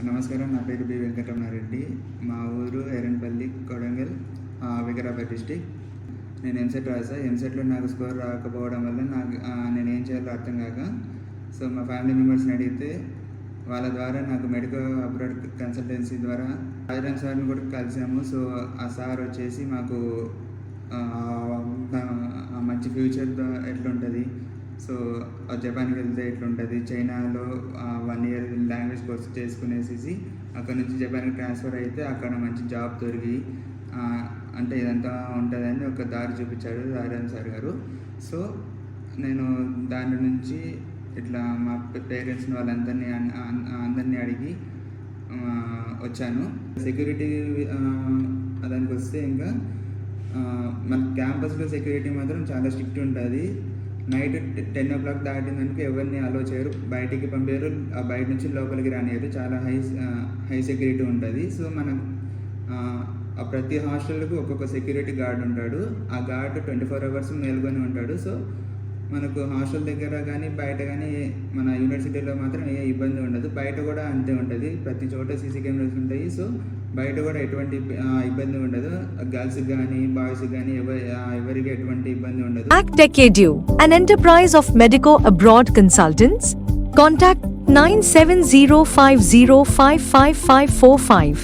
నమస్కారం. నా పేరు బి వెంకటరమణారెడ్డి. మా ఊరు ఎర్రన్పల్లి, కొడంగల్, వికారాబాద్ డిస్టిక్. నేను ఎంసెట్ రాసా. ఎంసెట్లో నాకు స్కోర్ రాకపోవడం వల్ల నేను ఏం చేయాలో అర్థం కాక మా ఫ్యామిలీ మెంబర్స్ని అడిగితే వాళ్ళ ద్వారా నాకు మెడికల్ అబ్రాడ్ కన్సల్టెన్సీ ద్వారా రాజరామ్ సార్ని కూడా కలిసాము. ఆ సార్ వచ్చేసి మాకు మంచి ఫ్యూచర్ ఎట్లుంటుంది, జపాన్కి వెళ్తే ఎట్లుంటుంది, చైనాలో 1 year లాంగ్వేజ్ కోర్స్ చేసుకునేసి అక్కడ నుంచి జపాన్కి ట్రాన్స్ఫర్ అయితే అక్కడ మంచి జాబ్ దొరికి అంటే ఇదంతా ఉంటుందని ఒక దారి చూపించాడు రాజరామ్ సార్ గారు. నేను దాని నుంచి ఇట్లా మా పేరెంట్స్ని అందరినీ అడిగి వచ్చాను. సెక్యూరిటీ దానికి వస్తే ఇంకా మన క్యాంపస్లో సెక్యూరిటీ మాత్రం చాలా స్ట్రిక్ట్ ఉంటుంది. నైట్ 10 o'clock దాటిందనుకో ఎవరిని అలో చేయరు, బయటికి పంపారు, బయట నుంచి లోపలికి రానియరు. చాలా హై సెక్యూరిటీ ఉంటుంది. మనం ప్రతి హాస్టల్కి ఒక్కొక్క సెక్యూరిటీ గార్డ్ ఉంటాడు. ఆ గార్డ్ 24 hours మేల్కొని ఉంటాడు. మనకు హాస్టల్ దగ్గర కానీ బయట కానీ మన యూనివర్సిటీలో మాత్రం ఏ ఇబ్బంది ఉండదు. బయట కూడా అంతే ఉంటుంది. ప్రతి చోట సీసీ కెమెరాస్ ఉంటాయి. బయట కూడా ఎటువంటి ఇబ్బంది ఉండదు. గర్ల్స్కి కానీ బాయ్స్కి కానీ ఎవరికి ఎటువంటి ఇబ్బంది ఉండదు. Tech Edu, an enterprise of Medico Abroad Consultants. Contact 9705055545.